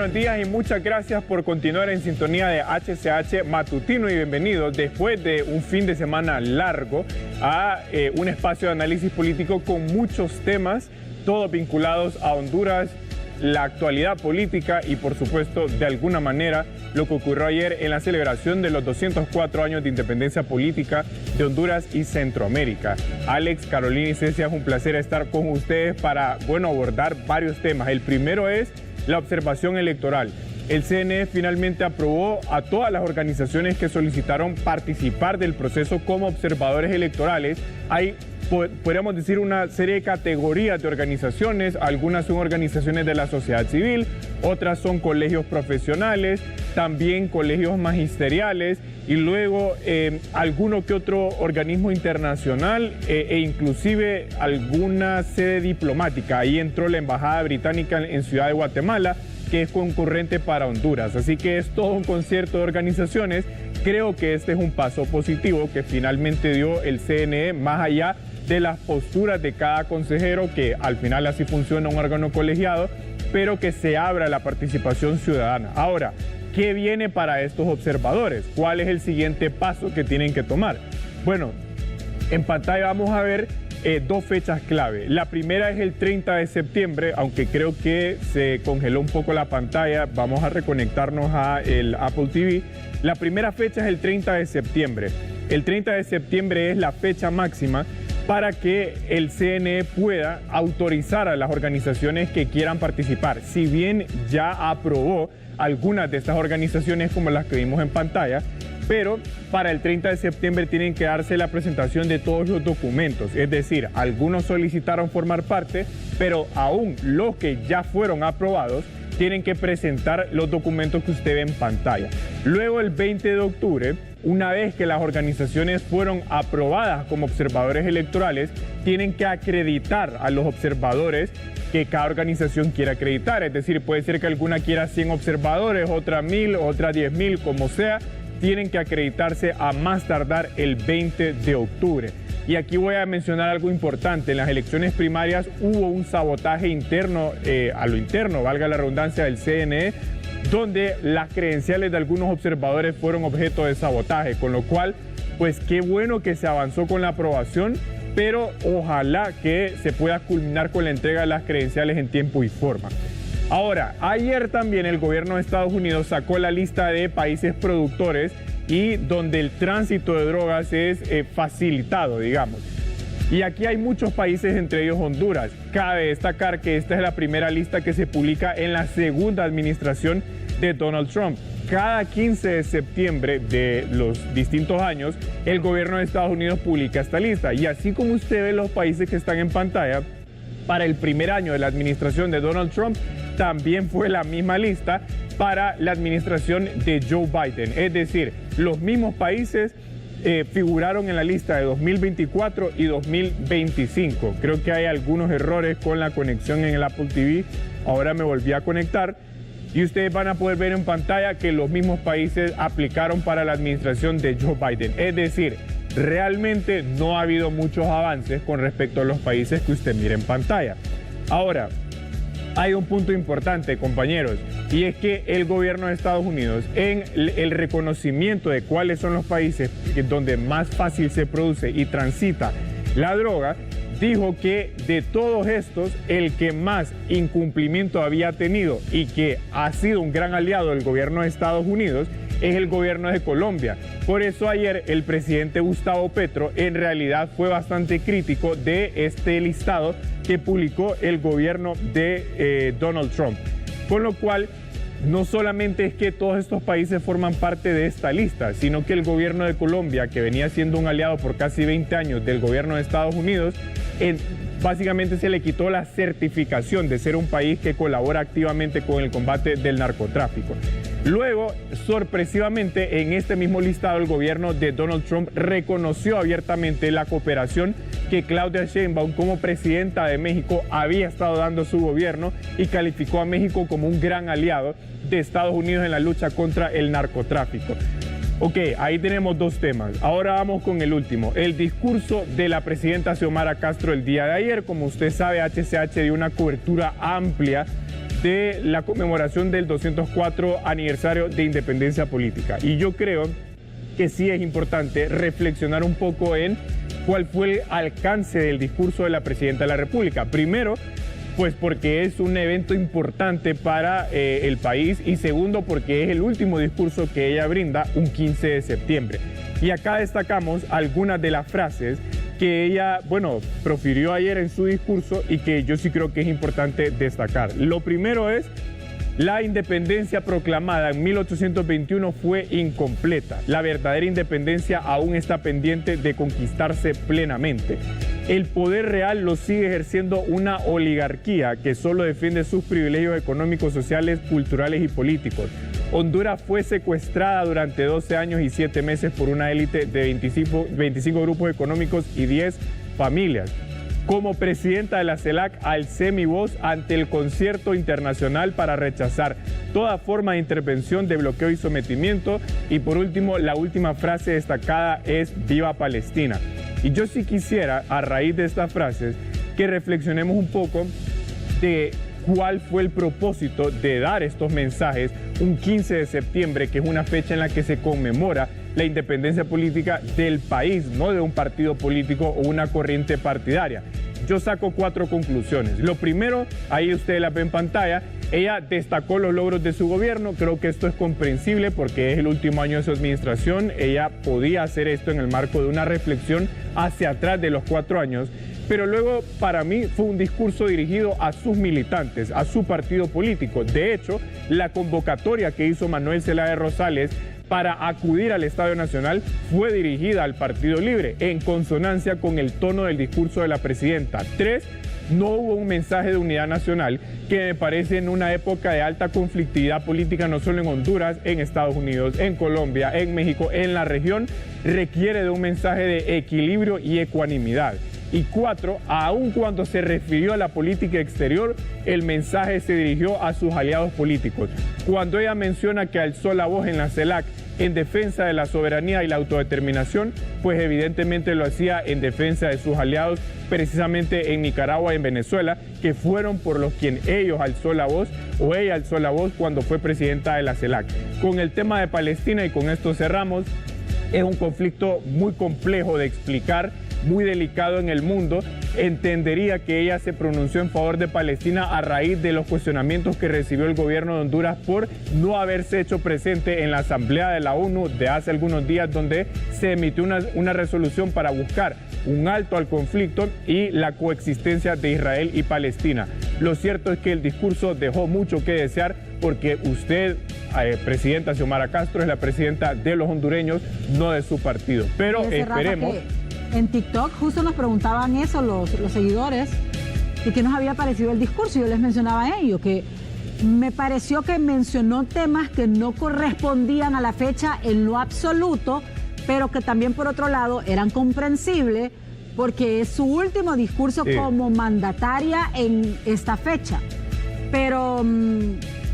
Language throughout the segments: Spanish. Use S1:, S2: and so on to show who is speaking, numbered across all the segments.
S1: buenos días y muchas gracias por continuar en sintonía de HCH Matutino y bienvenidos después de un fin de semana largo a un espacio de análisis político con muchos temas, todos vinculados a Honduras, la actualidad política y por supuesto de alguna manera lo que ocurrió ayer en la celebración de los 204 años de independencia política de Honduras y Centroamérica. Alex, Carolina y Cecia, es un placer estar con ustedes para, abordar varios temas. El primero es la observación electoral. El CNE finalmente aprobó a todas las organizaciones que solicitaron participar del proceso como observadores electorales. Hay, podríamos decir, una serie de categorías de organizaciones. Algunas son organizaciones de la sociedad civil, otras son colegios profesionales, también colegios magisteriales y luego alguno que otro organismo internacional e inclusive alguna sede diplomática. Ahí entró la Embajada Británica en Ciudad de Guatemala, que es concurrente para Honduras. Así que es todo un concierto de organizaciones. Creo que este es un paso positivo que finalmente dio el CNE, más allá de las posturas de cada consejero, que al final así funciona un órgano colegiado, pero que se abra la participación ciudadana. Ahora, ¿qué viene para estos observadores? ¿Cuál es el siguiente paso que tienen que tomar? Bueno, en pantalla vamos a ver dos fechas clave. La primera es el 30 de septiembre, aunque creo que se congeló un poco la pantalla. Vamos a reconectarnos a el Apple TV. La primera fecha es el 30 de septiembre. El 30 de septiembre es la fecha máxima para que el CNE pueda autorizar a las organizaciones que quieran participar. Si bien ya aprobó algunas de estas organizaciones como las que vimos en pantalla, pero para el 30 de septiembre tienen que darse la presentación de todos los documentos. Es decir, algunos solicitaron formar parte, pero aún los que ya fueron aprobados tienen que presentar los documentos que usted ve en pantalla. Luego, el 20 de octubre, una vez que las organizaciones fueron aprobadas como observadores electorales, tienen que acreditar a los observadores que cada organización quiera acreditar. Es decir, puede ser que alguna quiera 100 observadores, otra 1000, otra 10,000, como sea. Tienen que acreditarse a más tardar el 20 de octubre. Y aquí voy a mencionar algo importante. En las elecciones primarias hubo un sabotaje interno, a lo interno, valga la redundancia, del CNE, donde las credenciales de algunos observadores fueron objeto de sabotaje, con lo cual, pues qué bueno que se avanzó con la aprobación, pero ojalá que se pueda culminar con la entrega de las credenciales en tiempo y forma. Ahora, ayer también el gobierno de Estados Unidos sacó la lista de países productores y donde el tránsito de drogas es facilitado, digamos. Y aquí hay muchos países, entre ellos Honduras. Cabe destacar que esta es la primera lista que se publica en la segunda administración de Donald Trump. Cada 15 de septiembre de los distintos años, el gobierno de Estados Unidos publica esta lista. Y así como usted ve los países que están en pantalla, para el primer año de la administración de Donald Trump, también fue la misma lista para la administración de Joe Biden. Es decir, los mismos países figuraron en la lista de 2024 y 2025. Creo que hay algunos errores con la conexión en el Apple TV. Ahora me volví a conectar y ustedes van a poder ver en pantalla que los mismos países aplicaron para la administración de Joe Biden. Es decir, realmente no ha habido muchos avances con respecto a los países que usted mira en pantalla. Ahora, hay un punto importante, compañeros, y es que el gobierno de Estados Unidos, en el reconocimiento de cuáles son los países donde más fácil se produce y transita la droga, dijo que de todos estos, el que más incumplimiento había tenido y que ha sido un gran aliado del gobierno de Estados Unidos es el gobierno de Colombia. Por eso ayer el presidente Gustavo Petro en realidad fue bastante crítico de este listado que publicó el gobierno de Donald Trump. Con lo cual, no solamente es que todos estos países forman parte de esta lista, sino que el gobierno de Colombia, que venía siendo un aliado por casi 20 años del gobierno de Estados Unidos, básicamente se le quitó la certificación de ser un país que colabora activamente con el combate del narcotráfico. Luego, sorpresivamente, en este mismo listado, el gobierno de Donald Trump reconoció abiertamente la cooperación que Claudia Sheinbaum, como presidenta de México, había estado dando a su gobierno y calificó a México como un gran aliado de Estados Unidos en la lucha contra el narcotráfico. Ok, ahí tenemos dos temas. Ahora vamos con el último. El discurso de la presidenta Xiomara Castro el día de ayer. Como usted sabe, HCH dio una cobertura amplia de la conmemoración del 204 aniversario de independencia política. Y yo creo que sí es importante reflexionar un poco en cuál fue el alcance del discurso de la presidenta de la República. Primero, pues porque es un evento importante para el país, y segundo, porque es el último discurso que ella brinda un 15 de septiembre. Y acá destacamos algunas de las frases que ella, profirió ayer en su discurso y que yo sí creo que es importante destacar. Lo primero es: la independencia proclamada en 1821 fue incompleta. La verdadera independencia aún está pendiente de conquistarse plenamente. El poder real lo sigue ejerciendo una oligarquía que solo defiende sus privilegios económicos, sociales, culturales y políticos. Honduras fue secuestrada durante 12 años y 7 meses por una élite de 25 grupos económicos y 10 familias. Como presidenta de la CELAC, alcé mi voz ante el concierto internacional para rechazar toda forma de intervención, de bloqueo y sometimiento. Y por último, la última frase destacada es "Viva Palestina". Y yo sí quisiera, a raíz de estas frases, que reflexionemos un poco de cuál fue el propósito de dar estos mensajes un 15 de septiembre, que es una fecha en la que se conmemora la independencia política del país, no de un partido político o una corriente partidaria. Yo saco 4 conclusiones. Lo primero, ahí ustedes la ven en pantalla, ella destacó los logros de su gobierno. Creo que esto es comprensible porque es el último año de su administración. Ella podía hacer esto en el marco de una reflexión hacia atrás de los 4 años. Pero luego, para mí, fue un discurso dirigido a sus militantes, a su partido político. De hecho, la convocatoria que hizo Manuel Zelaya Rosales para acudir al Estadio Nacional fue dirigida al Partido Libre, en consonancia con el tono del discurso de la presidenta. 3, no hubo un mensaje de unidad nacional, que me parece en una época de alta conflictividad política, no solo en Honduras, en Estados Unidos, en Colombia, en México, en la región, requiere de un mensaje de equilibrio y ecuanimidad. Y 4, aun cuando se refirió a la política exterior, el mensaje se dirigió a sus aliados políticos. Cuando ella menciona que alzó la voz en la CELAC en defensa de la soberanía y la autodeterminación, pues evidentemente lo hacía en defensa de sus aliados, precisamente en Nicaragua y en Venezuela, que fueron por los quien ellos alzó la voz, o ella alzó la voz cuando fue presidenta de la CELAC. Con el tema de Palestina, y con esto cerramos, es un conflicto muy complejo de explicar, muy delicado en el mundo. Entendería que ella se pronunció en favor de Palestina a raíz de los cuestionamientos que recibió el gobierno de Honduras por no haberse hecho presente en la Asamblea de la ONU de hace algunos días, donde se emitió una resolución para buscar un alto al conflicto y la coexistencia de Israel y Palestina. Lo cierto es que el discurso dejó mucho que desear, porque usted, presidenta Xiomara Castro, es la presidenta de los hondureños, no de su partido. Pero esperemos.
S2: En TikTok justo nos preguntaban eso los seguidores, y qué nos había parecido el discurso. Yo les mencionaba a ellos que me pareció que mencionó temas que no correspondían a la fecha en lo absoluto, pero que también por otro lado eran comprensibles porque es su último discurso como mandataria en esta fecha. Pero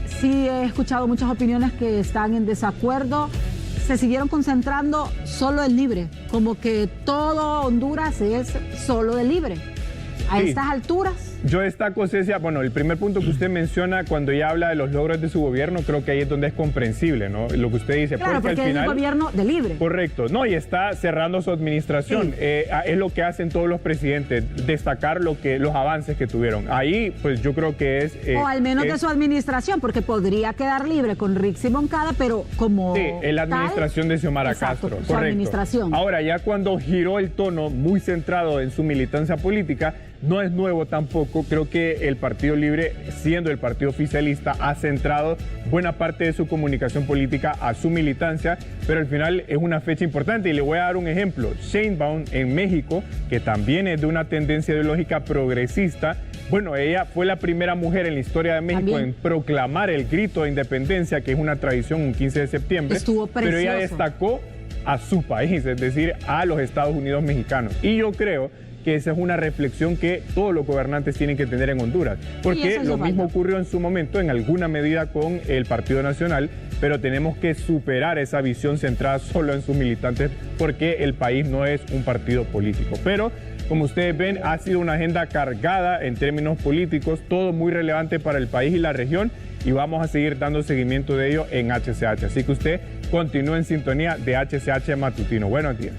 S2: sí he escuchado muchas opiniones que están en desacuerdo. Se siguieron concentrando solo en Libre, como que todo Honduras es solo de Libre. A estas alturas.
S1: Yo destaco, Cecia, el primer punto que usted menciona cuando ella habla de los logros de su gobierno, creo que ahí es donde es comprensible, ¿no? Lo que usted dice.
S2: Claro, porque al final, es un gobierno de Libre.
S1: Correcto. No, y está cerrando su administración. Sí. Es lo que hacen todos los presidentes, destacar los avances que tuvieron. Ahí, pues yo creo que es...
S2: o al menos de su administración, porque podría quedar libre con Rixi Moncada, pero como
S1: sí, en la administración de Xiomara Castro.
S2: Su administración.
S1: Ahora, ya cuando giró el tono muy centrado en su militancia política, no es nuevo tampoco. Creo que el Partido Libre, siendo el partido oficialista, ha centrado buena parte de su comunicación política a su militancia, pero al final es una fecha importante. Y le voy a dar un ejemplo. Sheinbaum en México, que también es de una tendencia ideológica progresista, ella fue la primera mujer en la historia de México en proclamar el grito de independencia, que es una tradición un 15 de septiembre.
S2: Estuvo precioso.
S1: Pero ella destacó a su país, es decir, a los Estados Unidos mexicanos. Y yo creo que esa es una reflexión que todos los gobernantes tienen que tener en Honduras, porque lo mismo ocurrió en su momento en alguna medida con el Partido Nacional, pero tenemos que superar esa visión centrada solo en sus militantes, porque el país no es un partido político. Pero Como ustedes ven, ha sido una agenda cargada en términos políticos, todo muy relevante para el país y la región, y vamos a seguir dando seguimiento de ello en HCH. Así que usted continúe en sintonía de HCH Matutino. Buenos días.